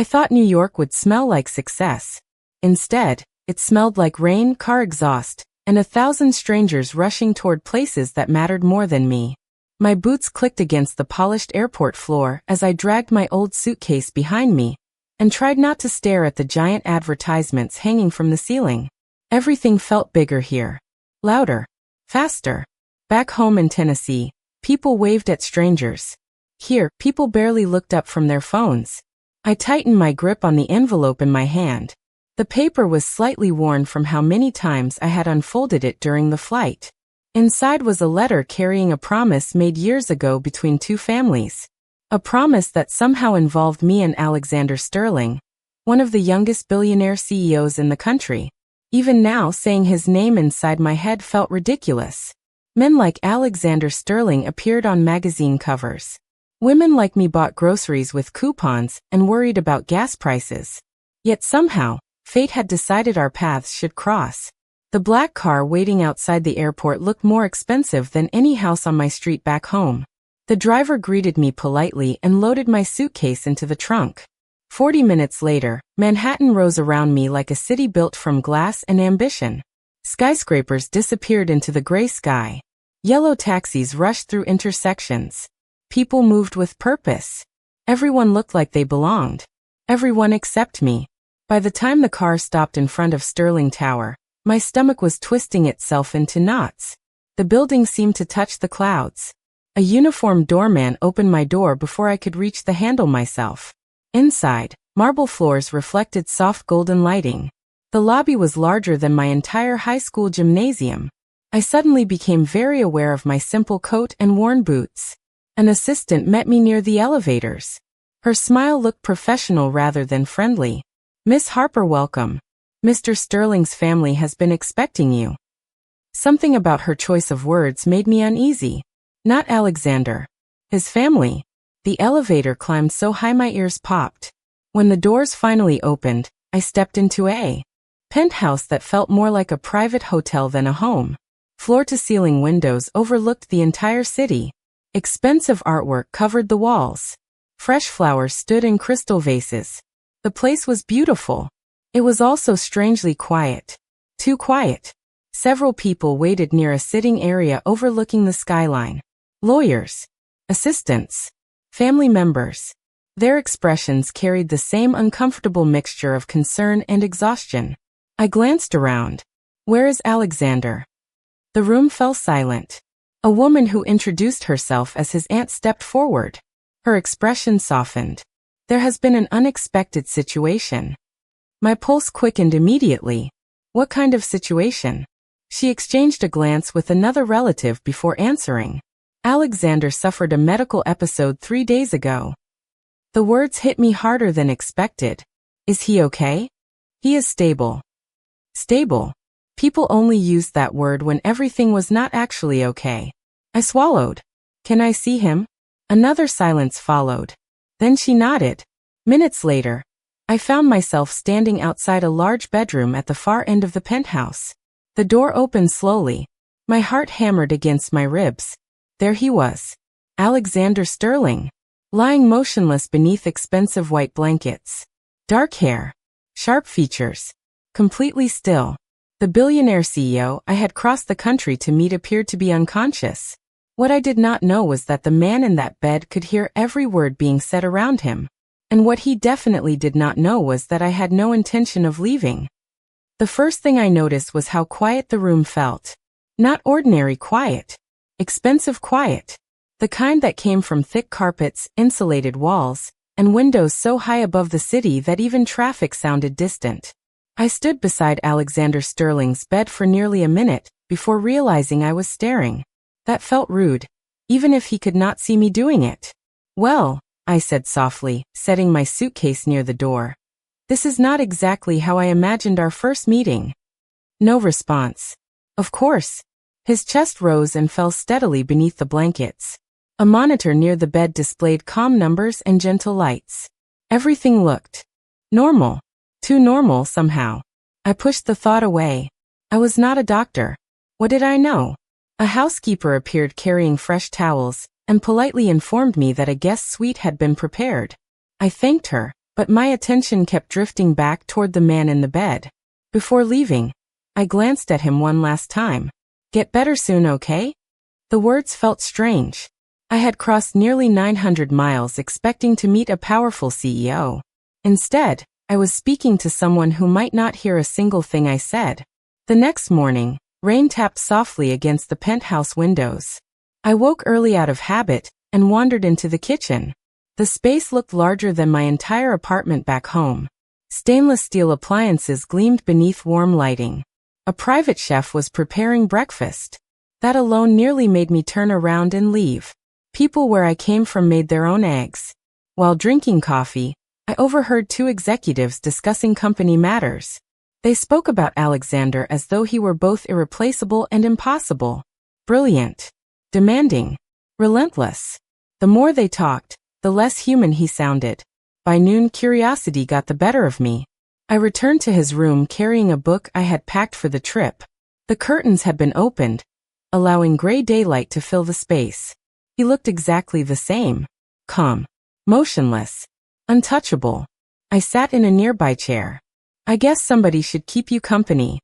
I thought New York would smell like success. Instead, it smelled like rain, car exhaust, and 1,000 strangers rushing toward places that mattered more than me. My boots clicked against the polished airport floor as I dragged my old suitcase behind me and tried not to stare at the giant advertisements hanging from the ceiling. Everything felt bigger here. Louder. Faster. Back home in Tennessee, people waved at strangers. Here, people barely looked up from their phones. I tightened my grip on the envelope in my hand. The paper was slightly worn from how many times I had unfolded it during the flight. Inside was a letter carrying a promise made years ago between two families. A promise that somehow involved me and Alexander Sterling, one of the youngest billionaire CEOs in the country. Even now, saying his name inside my head felt ridiculous. Men like Alexander Sterling appeared on magazine covers. Women like me bought groceries with coupons and worried about gas prices. Yet somehow, fate had decided our paths should cross. The black car waiting outside the airport looked more expensive than any house on my street back home. The driver greeted me politely and loaded my suitcase into the trunk. 40 minutes later, Manhattan rose around me like a city built from glass and ambition. Skyscrapers disappeared into the gray sky. Yellow taxis rushed through intersections. People moved with purpose. Everyone looked like they belonged. Everyone except me. By the time the car stopped in front of Sterling Tower, my stomach was twisting itself into knots. The building seemed to touch the clouds. A uniformed doorman opened my door before I could reach the handle myself. Inside, marble floors reflected soft golden lighting. The lobby was larger than my entire high school gymnasium. I suddenly became very aware of my simple coat and worn boots. An assistant met me near the elevators. Her smile looked professional rather than friendly. "Miss Harper, welcome. Mr. Sterling's family has been expecting you." Something about her choice of words made me uneasy. Not Alexander. His family. The elevator climbed so high my ears popped. When the doors finally opened, I stepped into a penthouse that felt more like a private hotel than a home. Floor-to-ceiling windows overlooked the entire city. Expensive artwork covered the walls. Fresh flowers stood in crystal vases. The place was beautiful. It was also strangely quiet. Too quiet. Several people waited near a sitting area overlooking the skyline. Lawyers. Assistants. Family members. Their expressions carried the same uncomfortable mixture of concern and exhaustion. I glanced around. Where is Alexander? The room fell silent. A woman who introduced herself as his aunt stepped forward. Her expression softened. There has been an unexpected situation. My pulse quickened immediately. What kind of situation? She exchanged a glance with another relative before answering. Alexander suffered a medical episode 3 days ago. The words hit me harder than expected. Is he okay? He is stable. Stable. People only used that word when everything was not actually okay. I swallowed. Can I see him? Another silence followed. Then she nodded. Minutes later, I found myself standing outside a large bedroom at the far end of the penthouse. The door opened slowly. My heart hammered against my ribs. There he was. Alexander Sterling. Lying motionless beneath expensive white blankets. Dark hair. Sharp features. Completely still. The billionaire CEO I had crossed the country to meet appeared to be unconscious. What I did not know was that the man in that bed could hear every word being said around him. And what he definitely did not know was that I had no intention of leaving. The first thing I noticed was how quiet the room felt. Not ordinary quiet. Expensive quiet. The kind that came from thick carpets, insulated walls, and windows so high above the city that even traffic sounded distant. I stood beside Alexander Sterling's bed for nearly a minute before realizing I was staring. That felt rude, even if he could not see me doing it. "Well," I said softly, setting my suitcase near the door. "This is not exactly how I imagined our first meeting." No response. Of course. His chest rose and fell steadily beneath the blankets. A monitor near the bed displayed calm numbers and gentle lights. Everything looked normal. Too normal somehow. I pushed the thought away. I was not a doctor. What did I know? A housekeeper appeared carrying fresh towels and politely informed me that a guest suite had been prepared. I thanked her, but my attention kept drifting back toward the man in the bed. Before leaving, I glanced at him one last time. Get better soon, okay? The words felt strange. I had crossed nearly 900 miles expecting to meet a powerful CEO. Instead, I was speaking to someone who might not hear a single thing I said. The next morning, rain tapped softly against the penthouse windows. I woke early out of habit and wandered into the kitchen. The space looked larger than my entire apartment back home. Stainless steel appliances gleamed beneath warm lighting. A private chef was preparing breakfast. That alone nearly made me turn around and leave. People where I came from made their own eggs. While drinking coffee, I overheard two executives discussing company matters. They spoke about Alexander as though he were both irreplaceable and impossible. Brilliant. Demanding. Relentless. The more they talked, the less human he sounded. By noon, curiosity got the better of me. I returned to his room carrying a book I had packed for the trip. The curtains had been opened, allowing gray daylight to fill the space. He looked exactly the same. Calm. Motionless. Untouchable. I sat in a nearby chair. I guess somebody should keep you company.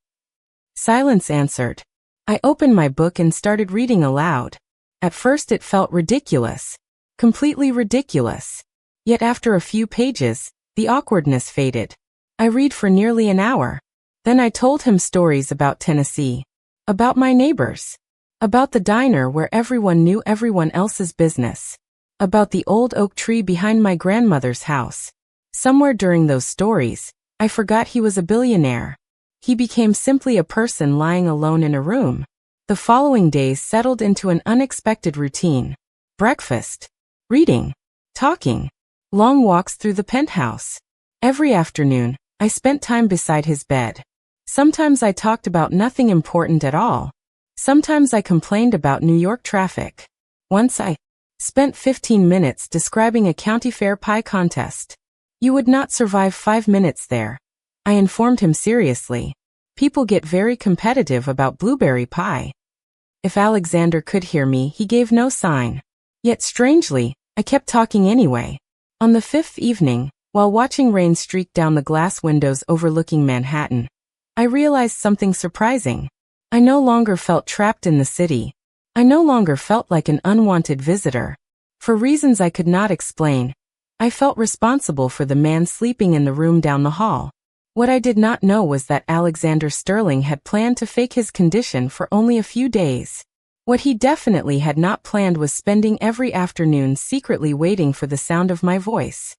Silence answered. I opened my book and started reading aloud. At first it felt ridiculous. Completely ridiculous. Yet after a few pages, the awkwardness faded. I read for nearly an hour. Then I told him stories about Tennessee. About my neighbors. About the diner where everyone knew everyone else's business. About the old oak tree behind my grandmother's house. Somewhere during those stories, I forgot he was a billionaire. He became simply a person lying alone in a room. The following days settled into an unexpected routine. Breakfast. Reading. Talking. Long walks through the penthouse. Every afternoon, I spent time beside his bed. Sometimes I talked about nothing important at all. Sometimes I complained about New York traffic. Once I spent 15 minutes describing a county fair pie contest. You would not survive 5 minutes there. I informed him seriously. People get very competitive about blueberry pie. If Alexander could hear me, he gave no sign. Yet strangely, I kept talking anyway. On the 5th evening, while watching rain streak down the glass windows overlooking Manhattan, I realized something surprising. I no longer felt trapped in the city. I no longer felt like an unwanted visitor. For reasons I could not explain, I felt responsible for the man sleeping in the room down the hall. What I did not know was that Alexander Sterling had planned to fake his condition for only a few days. What he definitely had not planned was spending every afternoon secretly waiting for the sound of my voice.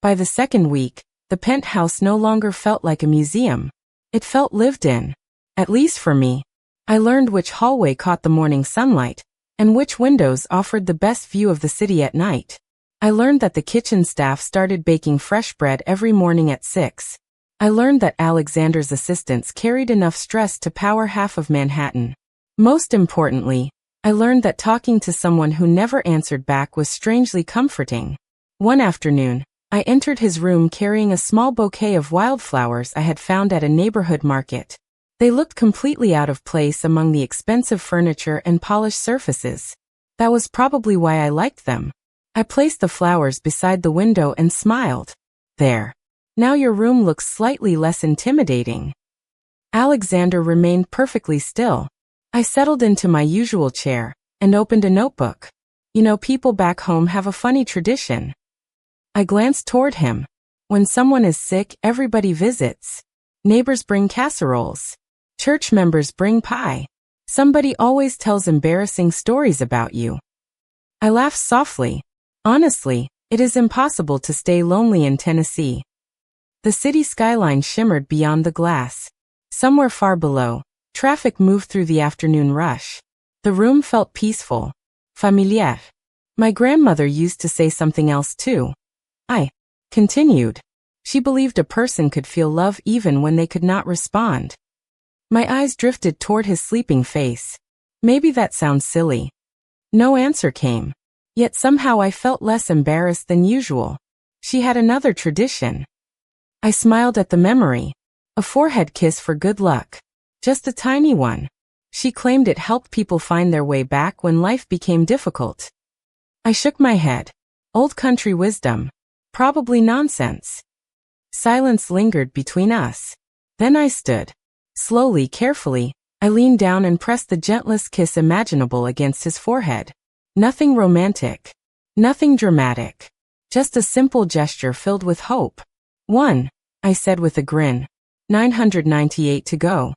By the second week, the penthouse no longer felt like a museum. It felt lived in. At least for me. I learned which hallway caught the morning sunlight, and which windows offered the best view of the city at night. I learned that the kitchen staff started baking fresh bread every morning at 6. I learned that Alexander's assistants carried enough stress to power half of Manhattan. Most importantly, I learned that talking to someone who never answered back was strangely comforting. One afternoon, I entered his room carrying a small bouquet of wildflowers I had found at a neighborhood market. They looked completely out of place among the expensive furniture and polished surfaces. That was probably why I liked them. I placed the flowers beside the window and smiled. There. Now your room looks slightly less intimidating. Alexander remained perfectly still. I settled into my usual chair and opened a notebook. You know, people back home have a funny tradition. I glanced toward him. When someone is sick, everybody visits. Neighbors bring casseroles. Church members bring pie. Somebody always tells embarrassing stories about you. I laughed softly. Honestly, it is impossible to stay lonely in Tennessee. The city skyline shimmered beyond the glass. Somewhere far below, traffic moved through the afternoon rush. The room felt peaceful. Familiar. My grandmother used to say something else too. I continued. She believed a person could feel love even when they could not respond. My eyes drifted toward his sleeping face. Maybe that sounds silly. No answer came. Yet somehow I felt less embarrassed than usual. She had another tradition. I smiled at the memory. A forehead kiss for good luck. Just a tiny one. She claimed it helped people find their way back when life became difficult. I shook my head. Old country wisdom. Probably nonsense. Silence lingered between us. Then I stood. Slowly, carefully, I leaned down and pressed the gentlest kiss imaginable against his forehead. Nothing romantic. Nothing dramatic. Just a simple gesture filled with hope. 1, I said with a grin. 998 to go.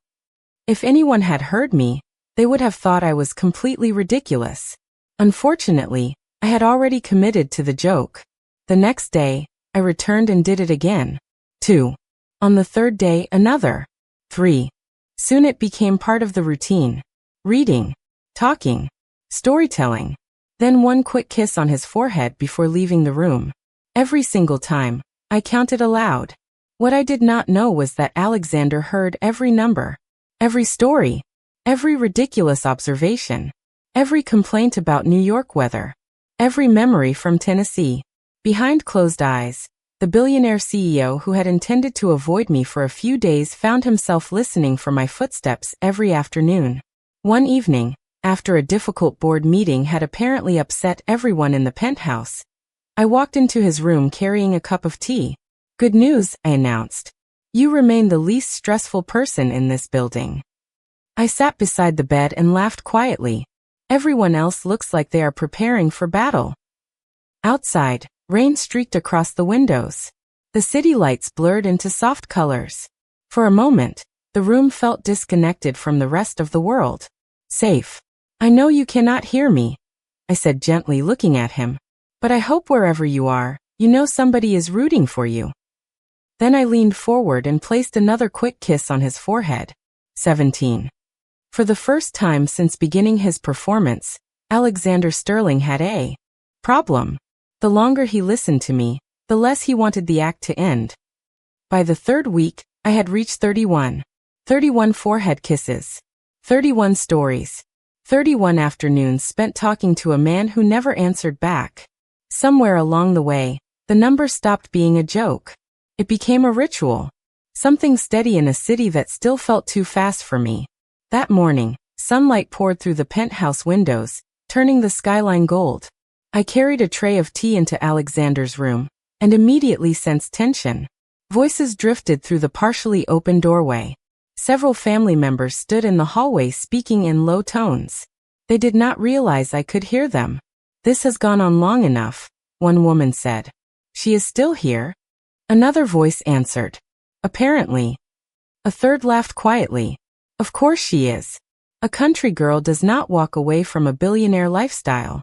If anyone had heard me, they would have thought I was completely ridiculous. Unfortunately, I had already committed to the joke. The next day, I returned and did it again. 2. On the third day, another. 3. Soon it became part of the routine. Reading, talking, storytelling. Then one quick kiss on his forehead before leaving the room. Every single time, I counted aloud. What I did not know was that Alexander heard every number, every story, every ridiculous observation, every complaint about New York weather, every memory from Tennessee. Behind closed eyes, the billionaire CEO who had intended to avoid me for a few days found himself listening for my footsteps every afternoon. One evening, after a difficult board meeting had apparently upset everyone in the penthouse, I walked into his room carrying a cup of tea. Good news, I announced. You remain the least stressful person in this building. I sat beside the bed and laughed quietly. Everyone else looks like they are preparing for battle. Outside, rain streaked across the windows. The city lights blurred into soft colors. For a moment, the room felt disconnected from the rest of the world. Safe. I know you cannot hear me, I said gently, looking at him. But I hope wherever you are, you know somebody is rooting for you. Then I leaned forward and placed another quick kiss on his forehead. 17. For the first time since beginning his performance, Alexander Sterling had a problem. The longer he listened to me, the less he wanted the act to end. By the third week, I had reached 31. 31 forehead kisses. 31 stories. 31 afternoons spent talking to a man who never answered back. Somewhere along the way, the number stopped being a joke. It became a ritual. Something steady in a city that still felt too fast for me. That morning, sunlight poured through the penthouse windows, turning the skyline gold. I carried a tray of tea into Alexander's room, and immediately sensed tension. Voices drifted through the partially open doorway. Several family members stood in the hallway speaking in low tones. They did not realize I could hear them. This has gone on long enough, one woman said. She is still here? Another voice answered. Apparently. A third laughed quietly. Of course she is. A country girl does not walk away from a billionaire lifestyle.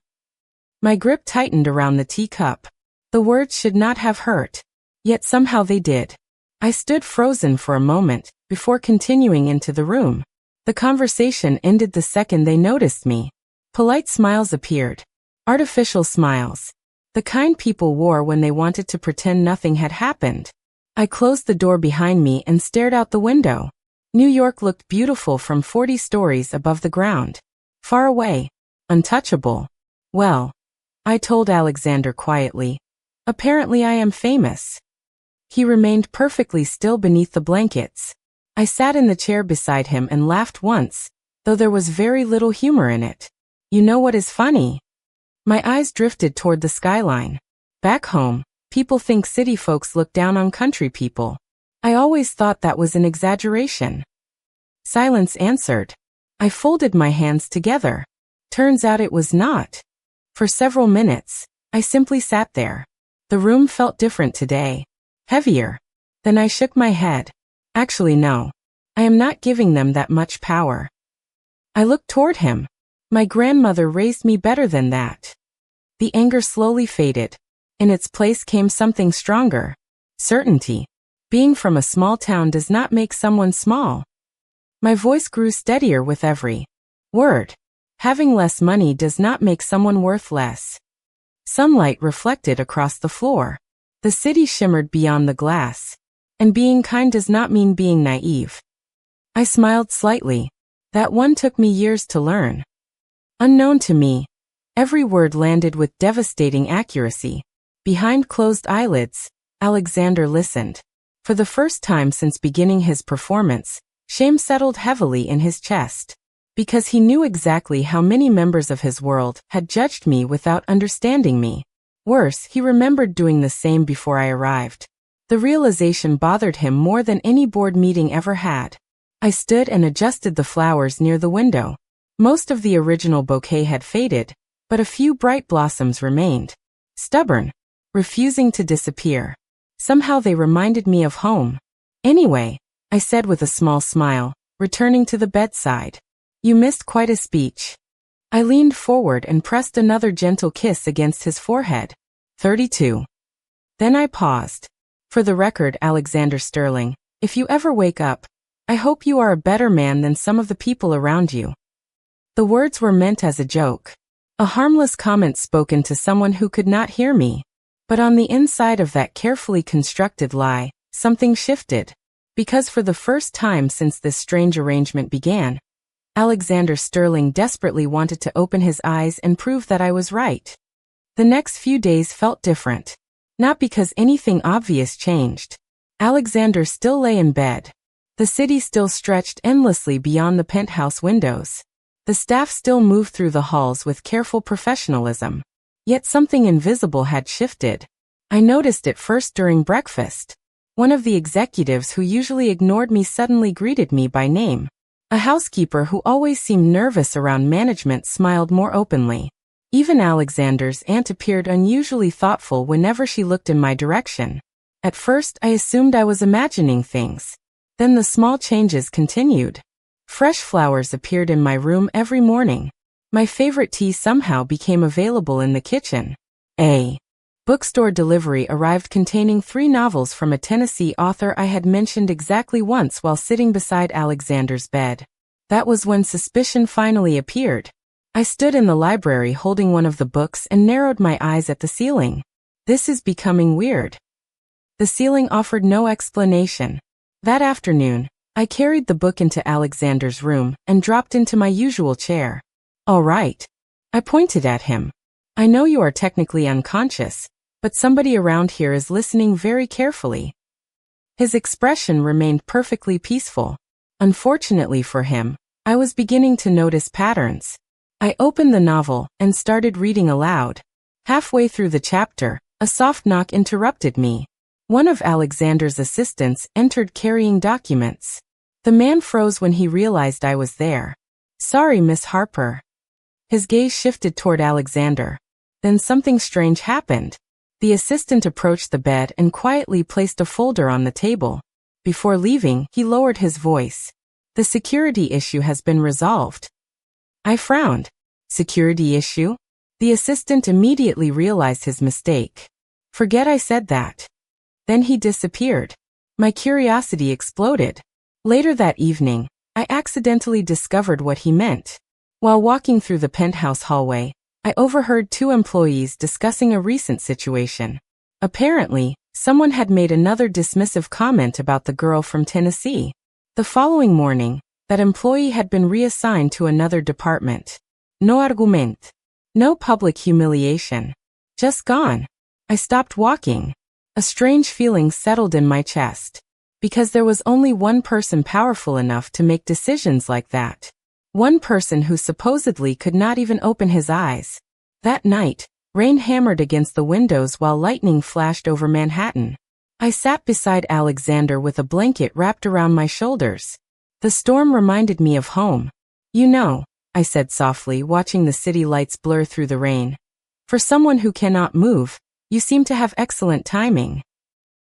My grip tightened around the teacup. The words should not have hurt. Yet somehow they did. I stood frozen for a moment, before continuing into the room. The conversation ended the second they noticed me. Polite smiles appeared. Artificial smiles. The kind people wore when they wanted to pretend nothing had happened. I closed the door behind me and stared out the window. New York looked beautiful from 40 stories above the ground. Far away. Untouchable. Well, I told Alexander quietly. Apparently I am famous. He remained perfectly still beneath the blankets. I sat in the chair beside him and laughed once, though there was very little humor in it. You know what is funny? My eyes drifted toward the skyline. Back home, people think city folks look down on country people. I always thought that was an exaggeration. Silence answered. I folded my hands together. Turns out it was not. For several minutes, I simply sat there. The room felt different today. Heavier. Then I shook my head. Actually, no. I am not giving them that much power. I looked toward him. My grandmother raised me better than that. The anger slowly faded. In its place came something stronger. Certainty. Being from a small town does not make someone small. My voice grew steadier with every word. Having less money does not make someone worth less. Sunlight reflected across the floor. The city shimmered beyond the glass. And being kind does not mean being naive. I smiled slightly. That one took me years to learn. Unknown to me, every word landed with devastating accuracy. Behind closed eyelids, Alexander listened. For the first time since beginning his performance, shame settled heavily in his chest. Because he knew exactly how many members of his world had judged me without understanding me. Worse, he remembered doing the same before I arrived. The realization bothered him more than any board meeting ever had. I stood and adjusted the flowers near the window. Most of the original bouquet had faded, but a few bright blossoms remained. Stubborn, refusing to disappear. Somehow they reminded me of home. Anyway, I said with a small smile, returning to the bedside. You missed quite a speech. I leaned forward and pressed another gentle kiss against his forehead. 32. Then I paused. For the record, Alexander Sterling, if you ever wake up, I hope you are a better man than some of the people around you. The words were meant as a joke. A harmless comment spoken to someone who could not hear me. But on the inside of that carefully constructed lie, something shifted. Because for the first time since this strange arrangement began, Alexander Sterling desperately wanted to open his eyes and prove that I was right. The next few days felt different. Not because anything obvious changed. Alexander still lay in bed. The city still stretched endlessly beyond the penthouse windows. The staff still moved through the halls with careful professionalism. Yet something invisible had shifted. I noticed it first during breakfast. One of the executives who usually ignored me suddenly greeted me by name. A housekeeper who always seemed nervous around management smiled more openly. Even Alexander's aunt appeared unusually thoughtful whenever she looked in my direction. At first, I assumed I was imagining things. Then the small changes continued. Fresh flowers appeared in my room every morning. My favorite tea somehow became available in the kitchen. A bookstore delivery arrived containing 3 novels from a Tennessee author I had mentioned exactly once while sitting beside Alexander's bed. That was when suspicion finally appeared. I stood in the library holding one of the books and narrowed my eyes at the ceiling. This is becoming weird. The ceiling offered no explanation. That afternoon, I carried the book into Alexander's room and dropped into my usual chair. All right. I pointed at him. I know you are technically unconscious, but somebody around here is listening very carefully. His expression remained perfectly peaceful. Unfortunately for him, I was beginning to notice patterns. I opened the novel and started reading aloud. Halfway through the chapter, a soft knock interrupted me. One of Alexander's assistants entered carrying documents. The man froze when he realized I was there. Sorry, Miss Harper. His gaze shifted toward Alexander. Then something strange happened. The assistant approached the bed and quietly placed a folder on the table. Before leaving, he lowered his voice. The security issue has been resolved. I frowned. Security issue? The assistant immediately realized his mistake. Forget I said that. Then he disappeared. My curiosity exploded. Later that evening, I accidentally discovered what he meant. While walking through the penthouse hallway, I overheard 2 employees discussing a recent situation. Apparently, someone had made another dismissive comment about the girl from Tennessee. The following morning, that employee had been reassigned to another department. No argument. No public humiliation. Just gone. I stopped walking. A strange feeling settled in my chest. Because there was only one person powerful enough to make decisions like that. One person who supposedly could not even open his eyes. That night, rain hammered against the windows while lightning flashed over Manhattan. I sat beside Alexander with a blanket wrapped around my shoulders. The storm reminded me of home. You know, I said softly, watching the city lights blur through the rain. For someone who cannot move, you seem to have excellent timing.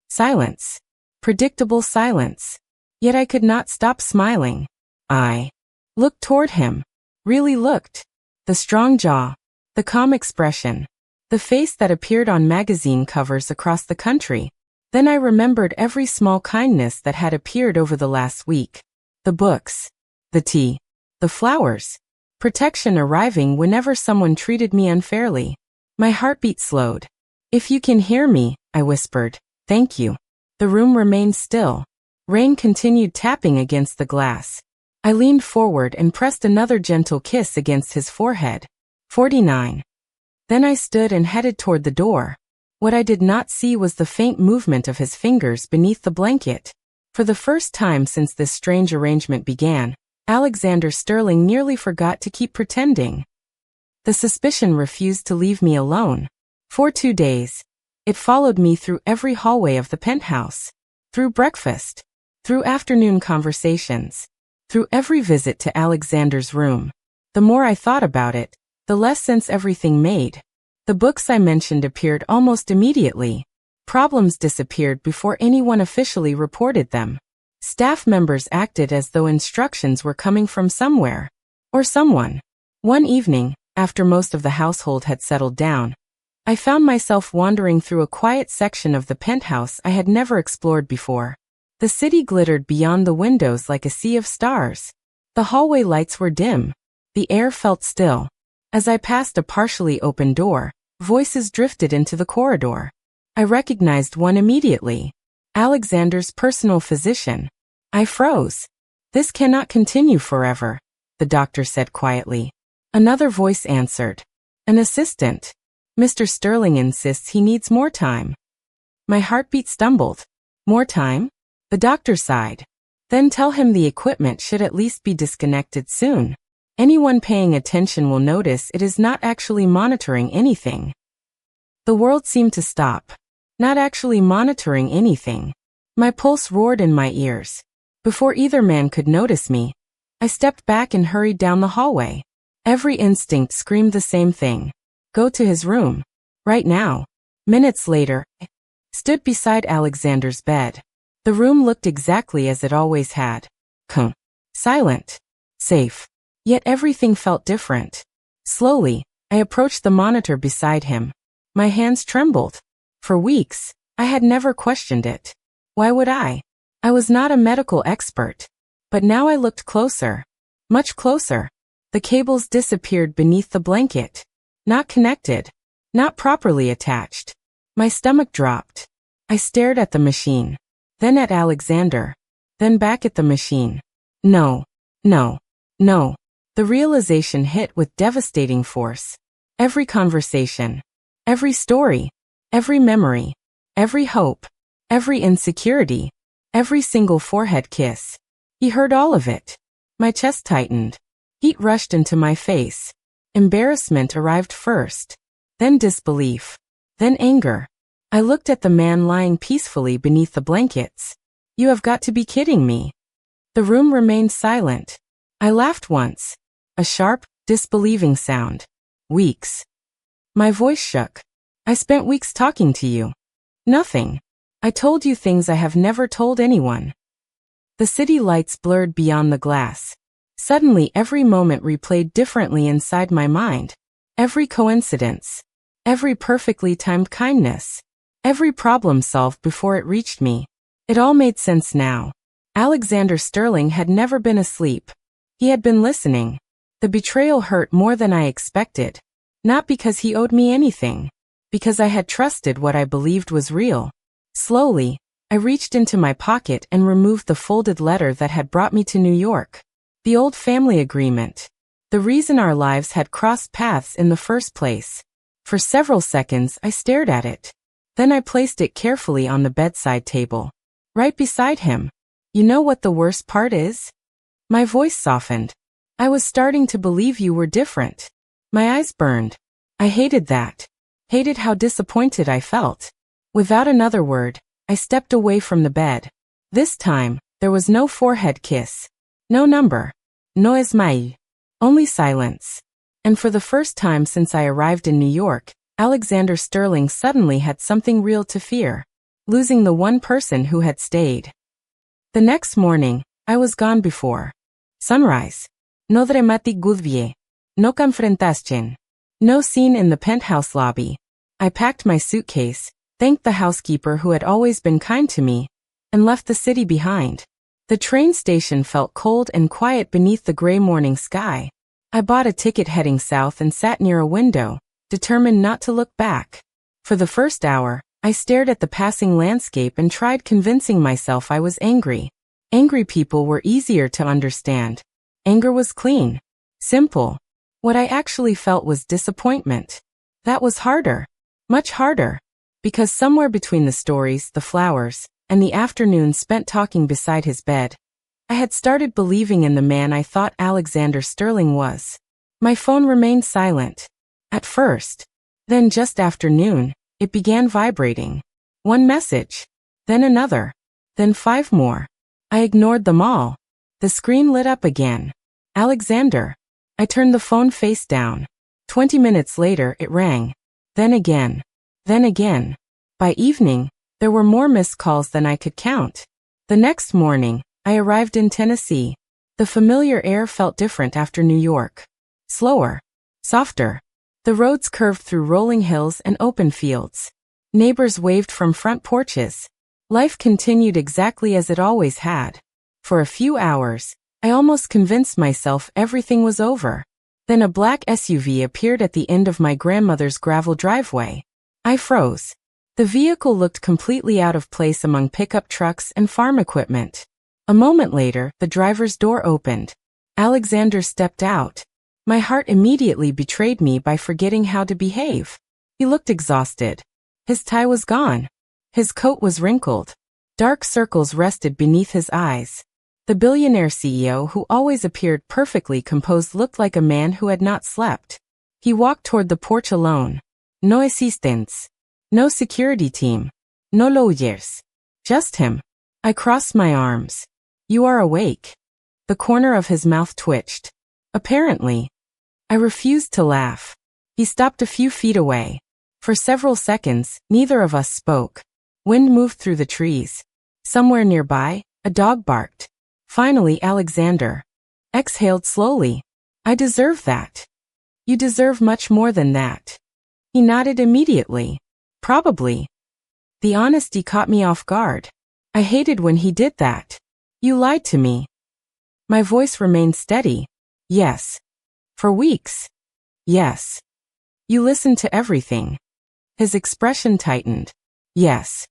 Silence. Predictable silence. Yet I could not stop smiling. I looked toward him. Really looked. The strong jaw. The calm expression. The face that appeared on magazine covers across the country. Then I remembered every small kindness that had appeared over the last week. The books. The tea. The flowers. Protection arriving whenever someone treated me unfairly. My heartbeat slowed. If you can hear me, I whispered, thank you. The room remained still. Rain continued tapping against the glass. I leaned forward and pressed another gentle kiss against his forehead. 49. Then I stood and headed toward the door. What I did not see was the faint movement of his fingers beneath the blanket. For the first time since this strange arrangement began, Alexander Sterling nearly forgot to keep pretending. The suspicion refused to leave me alone. For 2 days. It followed me through every hallway of the penthouse, through breakfast, through afternoon conversations, through every visit to Alexander's room. The more I thought about it, the less sense everything made. The books I mentioned appeared almost immediately. Problems disappeared before anyone officially reported them. Staff members acted as though instructions were coming from somewhere, or someone. One evening, after most of the household had settled down, I found myself wandering through a quiet section of the penthouse I had never explored before. The city glittered beyond the windows like a sea of stars. The hallway lights were dim. The air felt still. As I passed a partially open door, voices drifted into the corridor. I recognized one immediately. Alexander's personal physician. I froze. This cannot continue forever, the doctor said quietly. Another voice answered. An assistant. Mr. Sterling insists he needs more time. My heartbeat stumbled. More time? The doctor sighed. Then tell him the equipment should at least be disconnected soon. Anyone paying attention will notice it is not actually monitoring anything. The world seemed to stop. Not actually monitoring anything. My pulse roared in my ears. Before either man could notice me, I stepped back and hurried down the hallway. Every instinct screamed the same thing. Go to his room. Right now. Minutes later, I stood beside Alexander's bed. The room looked exactly as it always had. Calm. Silent. Safe. Yet everything felt different. Slowly, I approached the monitor beside him. My hands trembled. For weeks, I had never questioned it. Why would I? I was not a medical expert. But now I looked closer. Much closer. The cables disappeared beneath the blanket. Not connected. Not properly attached. My stomach dropped. I stared at the machine. Then at Alexander. Then back at the machine. No. No. No. The realization hit with devastating force. Every conversation. Every story. Every memory. Every hope. Every insecurity. Every single forehead kiss. He heard all of it. My chest tightened. Heat rushed into my face. Embarrassment arrived first. Then disbelief. Then anger. I looked at the man lying peacefully beneath the blankets. You have got to be kidding me. The room remained silent. I laughed once. A sharp, disbelieving sound. Weeks. My voice shook. I spent weeks talking to you. Nothing. I told you things I have never told anyone. The city lights blurred beyond the glass. Suddenly every moment replayed differently inside my mind. Every coincidence. Every perfectly timed kindness. Every problem solved before it reached me. It all made sense now. Alexander Sterling had never been asleep. He had been listening. The betrayal hurt more than I expected. Not because he owed me anything. Because I had trusted what I believed was real. Slowly, I reached into my pocket and removed the folded letter that had brought me to New York. The old family agreement. The reason our lives had crossed paths in the first place. For several seconds I stared at it. Then I placed it carefully on the bedside table. Right beside him. You know what the worst part is? My voice softened. I was starting to believe you were different. My eyes burned. I hated that. Hated how disappointed I felt. Without another word, I stepped away from the bed. This time, there was no forehead kiss. No number. No smile. Only silence. And for the first time since I arrived in New York, Alexander Sterling suddenly had something real to fear. Losing the one person who had stayed. The next morning, I was gone before sunrise. No dramatic goodbye. No confrontation. No scene in the penthouse lobby. I packed my suitcase, thanked the housekeeper who had always been kind to me, and left the city behind. The train station felt cold and quiet beneath the gray morning sky. I bought a ticket heading south and sat near a window, determined not to look back. For the first hour, I stared at the passing landscape and tried convincing myself I was angry. Angry people were easier to understand. Anger was clean. Simple. What I actually felt was disappointment. That was harder. Much harder. Because somewhere between the stories, the flowers, and the afternoon spent talking beside his bed, I had started believing in the man I thought Alexander Sterling was. My phone remained silent. At first. Then just after noon, it began vibrating. One message. Then another. Then 5 more. I ignored them all. The screen lit up again. Alexander. I turned the phone face down. 20 minutes later it rang. Then again. Then again. By evening, there were more missed calls than I could count. The next morning, I arrived in Tennessee. The familiar air felt different after New York. Slower. Softer. The roads curved through rolling hills and open fields. Neighbors waved from front porches. Life continued exactly as it always had. For a few hours, I almost convinced myself everything was over. Then a black SUV appeared at the end of my grandmother's gravel driveway. I froze. The vehicle looked completely out of place among pickup trucks and farm equipment. A moment later, the driver's door opened. Alexander stepped out. My heart immediately betrayed me by forgetting how to behave. He looked exhausted. His tie was gone. His coat was wrinkled. Dark circles rested beneath his eyes. The billionaire CEO, who always appeared perfectly composed, looked like a man who had not slept. He walked toward the porch alone. No assistants. No security team. No lawyers. Just him. I crossed my arms. You are awake. The corner of his mouth twitched. Apparently. I refused to laugh. He stopped a few feet away. For several seconds, neither of us spoke. Wind moved through the trees. Somewhere nearby, a dog barked. Finally, Alexander exhaled slowly. I deserve that. You deserve much more than that. He nodded immediately. Probably. The honesty caught me off guard. I hated when he did that. You lied to me. My voice remained steady. Yes. For weeks. Yes. You listened to everything. His expression tightened. Yes.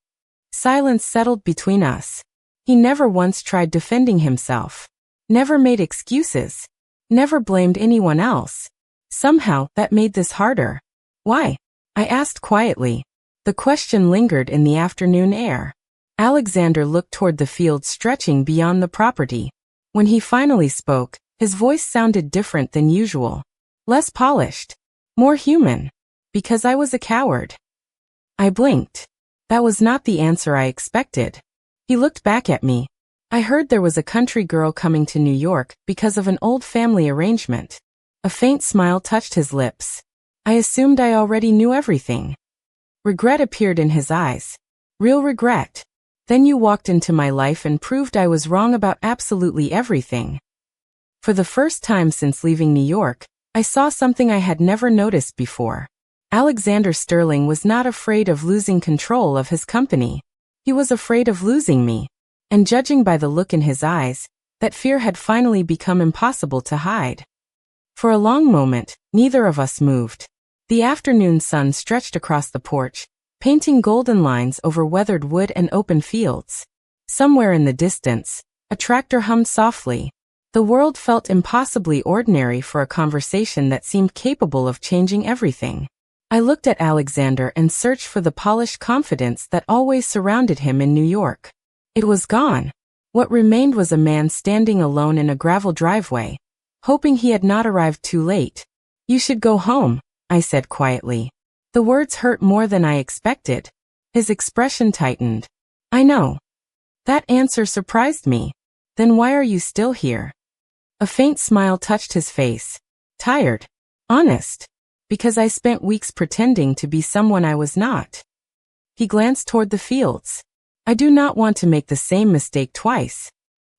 Silence settled between us. He never once tried defending himself. Never made excuses. Never blamed anyone else. Somehow, that made this harder. Why? I asked quietly. The question lingered in the afternoon air. Alexander looked toward the field stretching beyond the property. When he finally spoke, his voice sounded different than usual. Less polished. More human. Because I was a coward. I blinked. That was not the answer I expected. He looked back at me. I heard there was a country girl coming to New York because of an old family arrangement. A faint smile touched his lips. I assumed I already knew everything. Regret appeared in his eyes. Real regret. Then you walked into my life and proved I was wrong about absolutely everything. For the first time since leaving New York, I saw something I had never noticed before. Alexander Sterling was not afraid of losing control of his company. He was afraid of losing me. And judging by the look in his eyes, that fear had finally become impossible to hide. For a long moment, neither of us moved. The afternoon sun stretched across the porch, painting golden lines over weathered wood and open fields. Somewhere in the distance, a tractor hummed softly. The world felt impossibly ordinary for a conversation that seemed capable of changing everything. I looked at Alexander and searched for the polished confidence that always surrounded him in New York. It was gone. What remained was a man standing alone in a gravel driveway, hoping he had not arrived too late. You should go home, I said quietly. The words hurt more than I expected. His expression tightened. I know. That answer surprised me. Then why are you still here? A faint smile touched his face. Tired. Honest. Because I spent weeks pretending to be someone I was not. He glanced toward the fields. I do not want to make the same mistake twice.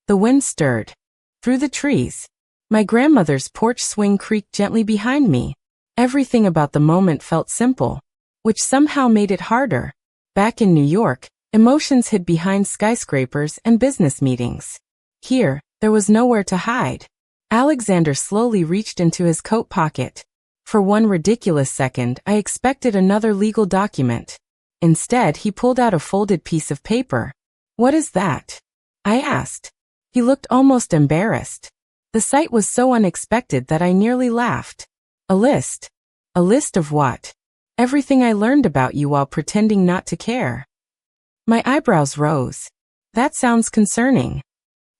The wind stirred. Through the trees. My grandmother's porch swing creaked gently behind me. Everything about the moment felt simple, which somehow made it harder. Back in New York, emotions hid behind skyscrapers and business meetings. Here, there was nowhere to hide. Alexander slowly reached into his coat pocket. For one ridiculous second, I expected another legal document. Instead, he pulled out a folded piece of paper. What is that? I asked. He looked almost embarrassed. The sight was so unexpected that I nearly laughed. A list. A list of what? Everything I learned about you while pretending not to care. My eyebrows rose. That sounds concerning.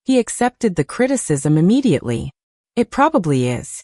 He accepted the criticism immediately. It probably is.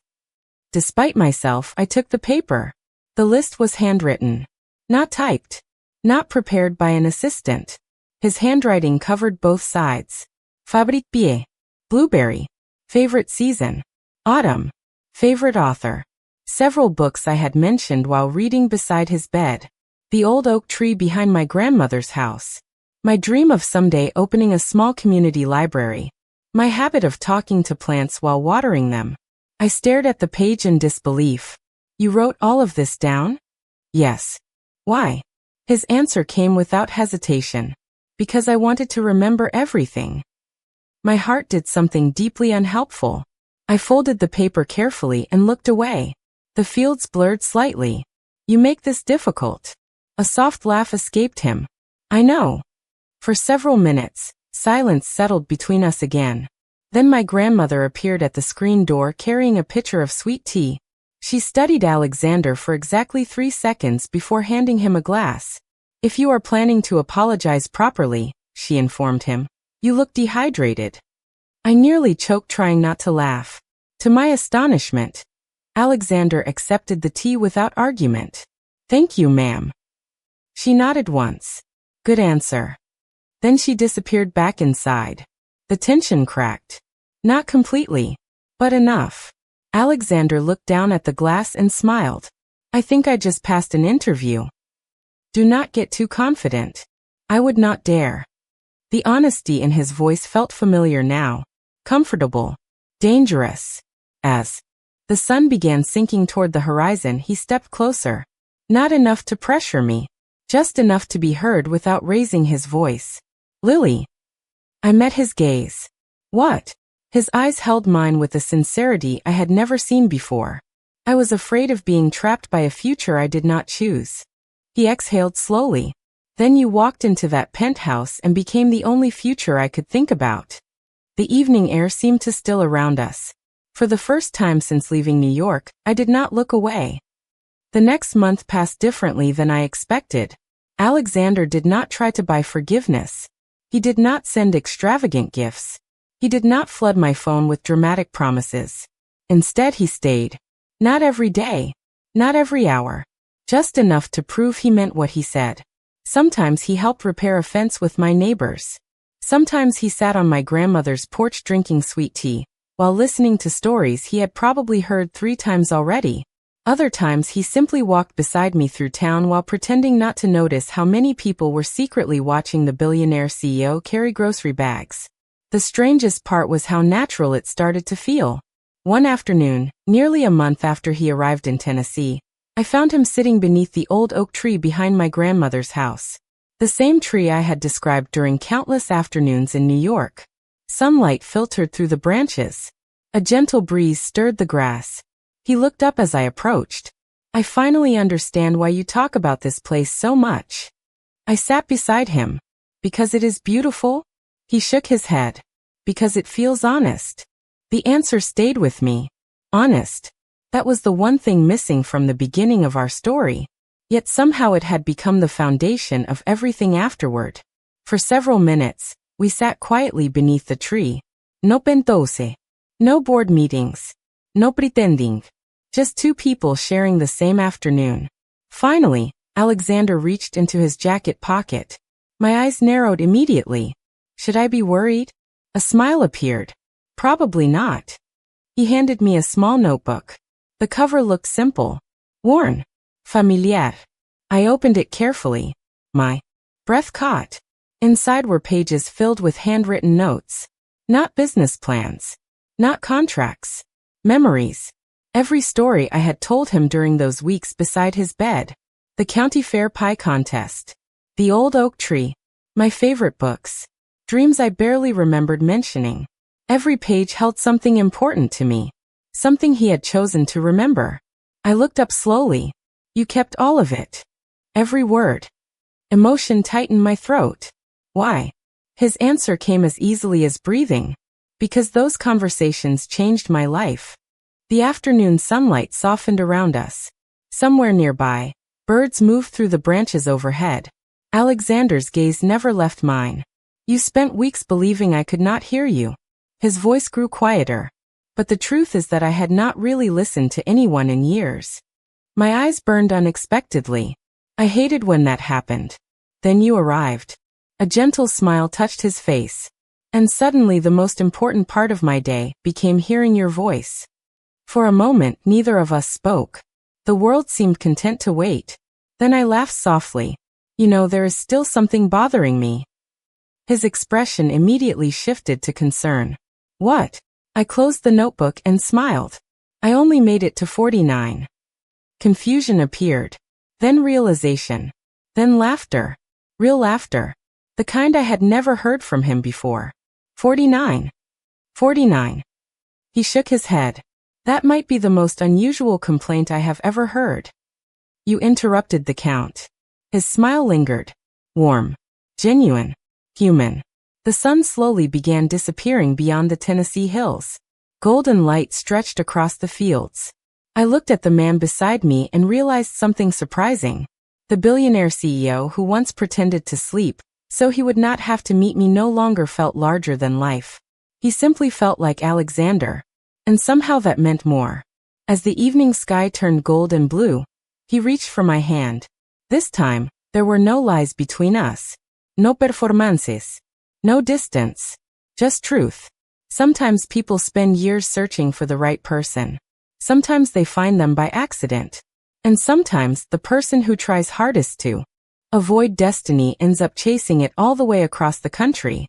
Despite myself, I took the paper. The list was handwritten. Not typed. Not prepared by an assistant. His handwriting covered both sides. Favorite pie. Blueberry. Favorite season. Autumn. Favorite author. Several books I had mentioned while reading beside his bed. The old oak tree behind my grandmother's house. My dream of someday opening a small community library. My habit of talking to plants while watering them. I stared at the page in disbelief. You wrote all of this down? Yes. Why? His answer came without hesitation. Because I wanted to remember everything. My heart did something deeply unhelpful. I folded the paper carefully and looked away. The fields blurred slightly. You make this difficult. A soft laugh escaped him. I know. For several minutes, silence settled between us again. Then my grandmother appeared at the screen door carrying a pitcher of sweet tea. She studied Alexander for exactly 3 seconds before handing him a glass. If you are planning to apologize properly, she informed him, you look dehydrated. I nearly choked trying not to laugh. To my astonishment, Alexander accepted the tea without argument. Thank you, ma'am. She nodded once. Good answer. Then she disappeared back inside. The tension cracked. Not completely, but enough. Alexander looked down at the glass and smiled. I think I just passed an interview. Do not get too confident. I would not dare. The honesty in his voice felt familiar now. Comfortable. Dangerous. As the sun began sinking toward the horizon, he stepped closer. Not enough to pressure me. Just enough to be heard without raising his voice. Lily. I met his gaze. What? His eyes held mine with a sincerity I had never seen before. I was afraid of being trapped by a future I did not choose. He exhaled slowly. Then you walked into that penthouse and became the only future I could think about. The evening air seemed to still around us. For the first time since leaving New York, I did not look away. The next month passed differently than I expected. Alexander did not try to buy forgiveness. He did not send extravagant gifts. He did not flood my phone with dramatic promises. Instead, he stayed. Not every day. Not every hour. Just enough to prove he meant what he said. Sometimes he helped repair a fence with my neighbors. Sometimes he sat on my grandmother's porch drinking sweet tea, while listening to stories he had probably heard 3 times already. Other times he simply walked beside me through town while pretending not to notice how many people were secretly watching the billionaire CEO carry grocery bags. The strangest part was how natural it started to feel. One afternoon, nearly a month after he arrived in Tennessee, I found him sitting beneath the old oak tree behind my grandmother's house. The same tree I had described during countless afternoons in New York. Sunlight filtered through the branches. A gentle breeze stirred the grass. He looked up as I approached. I finally understand why you talk about this place so much. I sat beside him. Because it is beautiful? He shook his head. Because it feels honest. The answer stayed with me. Honest. That was the one thing missing from the beginning of our story. Yet somehow it had become the foundation of everything afterward. For several minutes, we sat quietly beneath the tree. No pentose. No board meetings. No pretending. Just 2 people sharing the same afternoon. Finally, Alexander reached into his jacket pocket. My eyes narrowed immediately. Should I be worried? A smile appeared. Probably not. He handed me a small notebook. The cover looked simple. Worn. Familiar. I opened it carefully. My breath caught. Inside were pages filled with handwritten notes. Not business plans. Not contracts. Memories. Every story I had told him during those weeks beside his bed. The county fair pie contest. The old oak tree. My favorite books. Dreams I barely remembered mentioning. Every page held something important to me. Something he had chosen to remember. I looked up slowly. You kept all of it. Every word. Emotion tightened my throat. Why? His answer came as easily as breathing. Because those conversations changed my life. The afternoon sunlight softened around us. Somewhere nearby, birds moved through the branches overhead. Alexander's gaze never left mine. You spent weeks believing I could not hear you. His voice grew quieter. But the truth is that I had not really listened to anyone in years. My eyes burned unexpectedly. I hated when that happened. Then you arrived. A gentle smile touched his face. And suddenly the most important part of my day became hearing your voice. For a moment, neither of us spoke. The world seemed content to wait. Then I laughed softly. You know, there is still something bothering me. His expression immediately shifted to concern. What? I closed the notebook and smiled. I only made it to 49. Confusion appeared. Then realization. Then laughter. Real laughter. The kind I had never heard from him before. 49. 49. He shook his head. That might be the most unusual complaint I have ever heard. You interrupted the count. His smile lingered. Warm. Genuine. Human. The sun slowly began disappearing beyond the Tennessee hills. Golden light stretched across the fields. I looked at the man beside me and realized something surprising. The billionaire CEO who once pretended to sleep, so he would not have to meet me, no longer felt larger than life. He simply felt like Alexander. And somehow that meant more. As the evening sky turned gold and blue, he reached for my hand. This time, there were no lies between us. No performances. No distance. Just truth. Sometimes people spend years searching for the right person. Sometimes they find them by accident. And sometimes the person who tries hardest to avoid destiny ends up chasing it all the way across the country.